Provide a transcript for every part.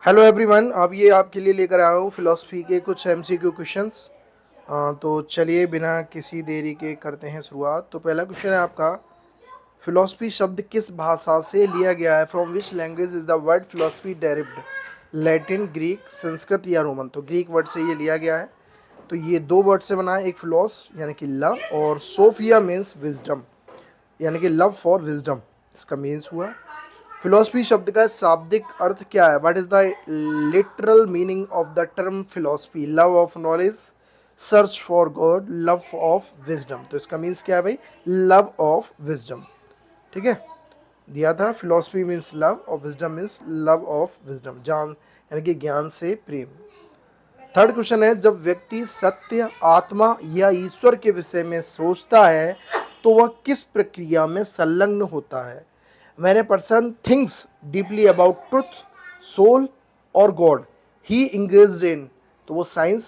Hello everyone, अब ये आपके लिए लेकर आया हूँ फिलॉसफी के कुछ एमसीक्यू क्वेश्चंस। तो चलिए बिना किसी देरी के करते हैं शुरुआत। तो पहला क्वेश्चन है आपका, फिलॉसफी शब्द किस भाषा से लिया गया है? From which language is the word philosophy derived? Latin, Greek, Sanskrit या रोमन? तो ग्रीक वर्ड से ये लिया गया है। तो ये दो वर्ड से बना है, एक फिलॉस यानी कि लव और सोफिया मीन्स विजडम यानी कि लव फॉर विजडम, इसका मीन्स हुआ। फिलोसफी शब्द का शाब्दिक अर्थ क्या है? What is the literal meaning of the term philosophy? Love of knowledge, search for God, love of wisdom. तो इसका मीन्स क्या है भाई? Love of wisdom. ठीक है, दिया था फिलोसफी मीन्स लव और wisdom means love of wisdom, जान यानी कि ज्ञान से प्रेम। थर्ड क्वेश्चन है, जब व्यक्ति सत्य, आत्मा या ईश्वर के विषय में सोचता है तो वह किस प्रक्रिया में संलग्न होता है? When a person thinks deeply about truth, soul और गॉड, ही engaged in, तो वो साइंस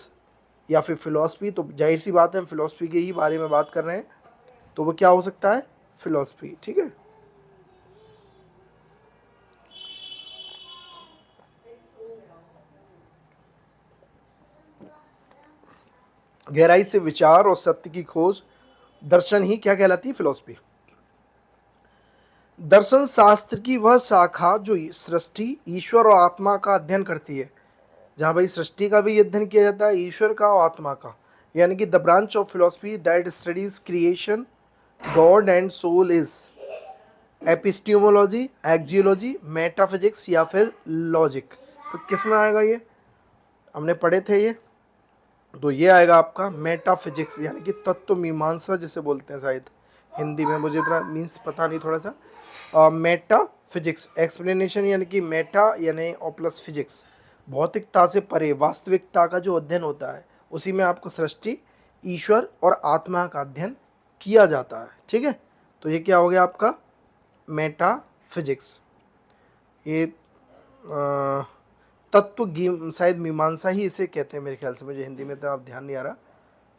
या फिर फिलोसफी। तो जाहिर सी बात है हम फिलोसफी के ही बारे में बात कर रहे हैं, तो वो क्या हो सकता है? फिलोसफी। ठीक है, गहराई से विचार और सत्य की खोज, दर्शन ही क्या कहलाती है? फिलोसफी। दर्शन शास्त्र की वह शाखा जो सृष्टि, ईश्वर और आत्मा का अध्ययन करती है, जहाँ भाई सृष्टि का भी अध्ययन किया जाता है, ईश्वर का और आत्मा का, यानी कि the branch of philosophy that studies creation, god and soul is epistemology, axiology, metaphysics या फिर लॉजिक। तो किस में आएगा ये? हमने पढ़े थे ये, तो ये आएगा आपका मेटाफिजिक्स यानी कि तत्व मीमांसा जिसे बोलते हैं शायद हिंदी में, मुझे इतना मीन्स पता नहीं थोड़ा सा। मेटा फिजिक्स एक्सप्लेनेशन यानी कि मेटा यानी और प्लस फिजिक्स, भौतिकता से परे वास्तविकता का जो अध्ययन होता है, उसी में आपको सृष्टि, ईश्वर और आत्मा का अध्ययन किया जाता है। ठीक है, तो ये क्या हो गया आपका? Meta physics. ये तत्व शायद मीमांसा ही इसे कहते हैं मेरे ख्याल से, मुझे हिंदी में तो आप ध्यान नहीं आ रहा।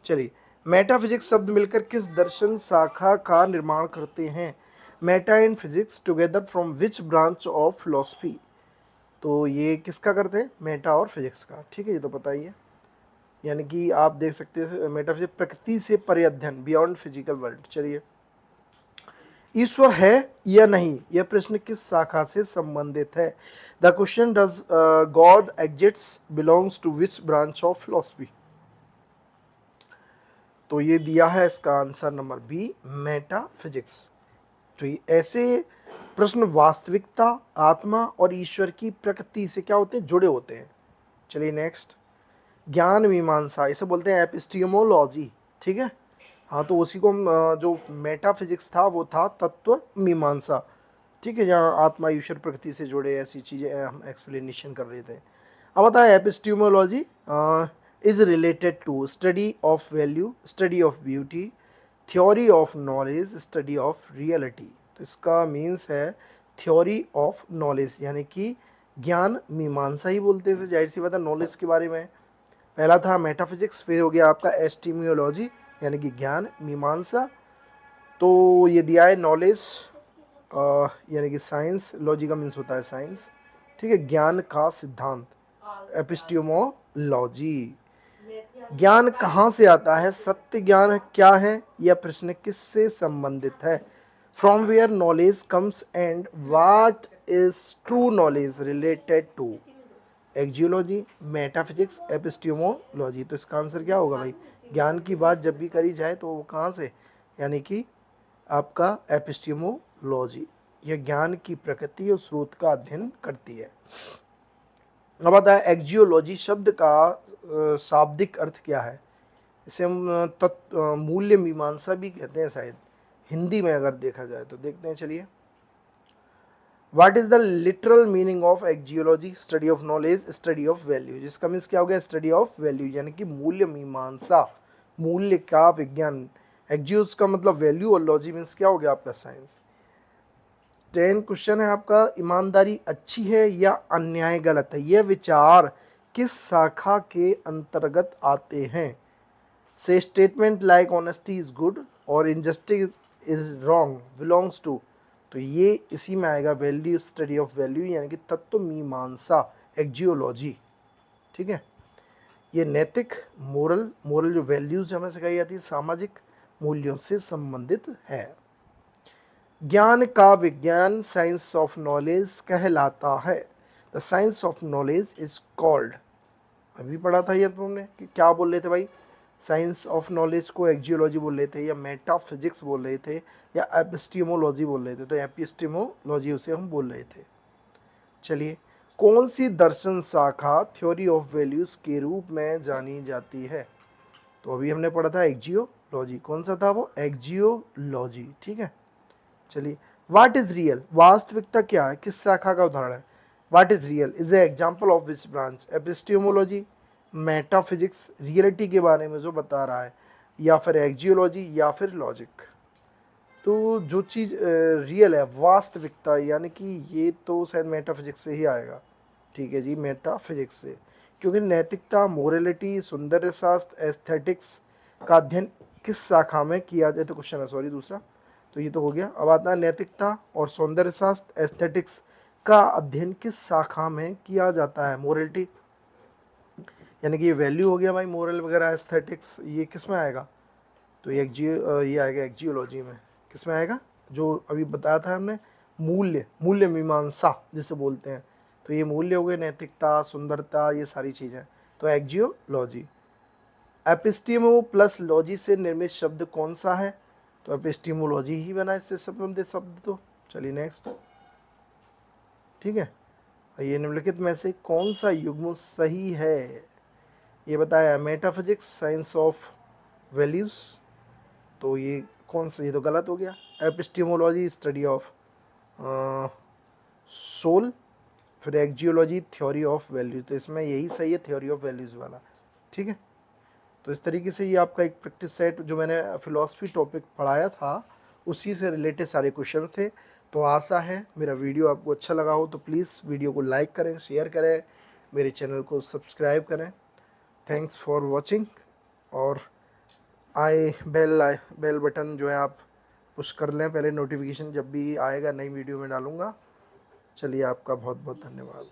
चलिए, मेटाफिजिक्स शब्द मिलकर किस दर्शन शाखा का निर्माण करते हैं? Meta and physics together from which branch of philosophy? तो ये किसका करते हैं? मेटा और फिजिक्स का। ठीक है, ये तो पता ही है। यानी कि आप देख सकते हैं मेटाफिजिक्स प्रकृति से परे अध्ययन, बियॉन्ड फिजिकल वर्ल्ड। चलिए, ईश्वर है या नहीं, यह प्रश्न किस शाखा से संबंधित है? The question does God exist belongs to which branch of philosophy? तो ये दिया है इसका आंसर नंबर बी, मेटाफिजिक्स। तो ये ऐसे प्रश्न वास्तविकता, आत्मा और ईश्वर की प्रकृति से क्या होते हैं? जुड़े होते हैं। चलिए नेक्स्ट, ज्ञान मीमांसा इसे बोलते हैं एपिस्टियोमोलॉजी। ठीक है, हाँ, तो उसी को जो मेटाफिजिक्स था वो था तत्व मीमांसा। ठीक है, जहाँ आत्मा, ईश्वर, प्रकृति से जुड़े ऐसी चीज़ें हम एक्सप्लेनेशन कर रहे थे। अब बताए epistemology is related to study of value, study of beauty, theory of knowledge, study of reality. तो इसका मीन्स है थ्योरी ऑफ नॉलेज यानी कि ज्ञान मीमांसा ही बोलते हैं, जाहिर सी बात है नॉलेज के बारे में। पहला था मेटाफिजिक्स, फिर हो गया आपका एस्टिमियोलॉजी यानी कि ज्ञान मीमांसा। तो ये दिया है नॉलेज यानी कि साइंस, लॉजी का मीन्स होता है साइंस। ठीक है, ज्ञान का सिद्धांत एपिस्टियोमोलॉजी। ज्ञान कहाँ से आता है? सत्य ज्ञान क्या है? यह प्रश्न किससे संबंधित है? From where knowledge comes and what is true knowledge related to? Axiology, metaphysics, epistemology. तो इसका आंसर क्या होगा भाई? ज्ञान की बात जब भी करी जाए तो वो कहाँ से, यानी कि आपका एपिस्टियोमोलॉजी। यह ज्ञान की प्रकृति और स्रोत का अध्ययन करती है। अब आता है एक्जियोलॉजी शब्द का शाब्दिक अर्थ क्या है? इसे हम मूल्य मीमांसा भी कहते हैं शायद हिंदी में अगर देखा जाए तो। देखते हैं, चलिए। What is the literal meaning of axiology? Study of knowledge, study of value. जिसका मीन्स क्या हो गया? स्टडी ऑफ वैल्यू यानी कि मूल्य मीमांसा, मूल्य का विज्ञान। एक्जियोस का मतलब वैल्यू और लॉजी मीन्स क्या हो गया आपका? साइंस। 10 क्वेश्चन है आपका, ईमानदारी अच्छी है या अन्याय गलत है? यह विचार किस शाखा के अंतर्गत आते हैं? से statement like honesty is good और injustice is wrong belongs to. तो ये इसी में आएगा वैल्यू, स्टडी ऑफ वैल्यू यानी कि तत्व मीमांसा एक्जियोलॉजी, ठीक है। ये नैतिक, मोरल जो वैल्यूज हमें सिखाई जाती है, सामाजिक मूल्यों से संबंधित है। ज्ञान का विज्ञान, साइंस ऑफ नॉलेज कहलाता है। The science of knowledge is called, अभी पढ़ा था ये तुमने कि क्या बोल रहे थे भाई, साइंस ऑफ नॉलेज को एक्जियोलॉजी बोल रहे थे, या मेटाफिजिक्स बोल रहे थे, या एपिस्टीमोलॉजी बोल रहे थे। तो एपिस्टीमोलॉजी उसे हम बोल रहे थे। चलिए, कौन सी दर्शन शाखा थ्योरी ऑफ वैल्यूज के रूप में जानी जाती है? तो अभी हमने पढ़ा था एक्जियोलॉजी, कौन सा था वो, एक्जियोलॉजी, ठीक है। चलिए, व्हाट इज रियल, वास्तविकता क्या है, किस शाखा का उदाहरण है? What is real is a example of which branch, epistemology, metaphysics, reality के बारे में जो बता रहा है, या फिर एक्जियोलॉजी, या फिर लॉजिक। तो जो चीज़ रियल है, वास्तविकता, यानी कि ये तो शायद मेटाफिजिक्स से ही आएगा, ठीक है जी, मेटाफिजिक्स से। क्योंकि नैतिकता, मोरलिटी, सौंदर्य शास्त्र, एस्थेटिक्स का अध्ययन किस शाखा में किया जाए, तो क्वेश्चन है सॉरी दूसरा, तो ये तो हो गया। अब आता है नैतिकता और सौंदर्य शास्त्र, एस्थेटिक्स का अध्ययन किस शाखा में किया जाता है, मोरलिटी, यानी कि ये वैल्यू हो गया भाई, मोरल वगैरह, एस्थेटिक्स, ये किस में आएगा? तो ये ये आएगा एक्जियोलॉजी में। किस में आएगा? जो अभी बताया था हमने, मूल्य मीमांसा जिसे बोलते हैं। तो ये मूल्य हो गए, नैतिकता, सुंदरता, ये सारी चीज़ें, तो एक्जियोलॉजी। एपिस्टीमो प्लस लॉजी से निर्मित शब्द कौन सा है? तो एपिस्टीमोलॉजी ही बना इससे संबंधित शब्द। तो चलिए नेक्स्ट, ठीक है। ये निम्नलिखित में से कौन सा युग्म सही है, ये बताया, मेटाफिजिक्स, साइंस ऑफ वैल्यूज, तो ये कौन सा, ये तो गलत हो गया। एपिस्टीमोलॉजी, स्टडी ऑफ सोल, फिर एक्जियोलॉजी, थ्योरी ऑफ वैल्यूज, तो इसमें यही सही है, थ्योरी ऑफ वैल्यूज वाला, ठीक है। तो इस तरीके से ये आपका एक प्रैक्टिस सेट, जो मैंने फिलॉसफी टॉपिक पढ़ाया था उसी से रिलेटेड सारे क्वेश्चन थे। तो आशा है मेरा वीडियो आपको अच्छा लगा हो, तो प्लीज़ वीडियो को लाइक करें, शेयर करें, मेरे चैनल को सब्सक्राइब करें। Thanks for watching. और बेल बटन जो है आप पुश कर लें पहले, नोटिफिकेशन जब भी आएगा नई वीडियो में डालूँगा। चलिए, आपका बहुत बहुत धन्यवाद।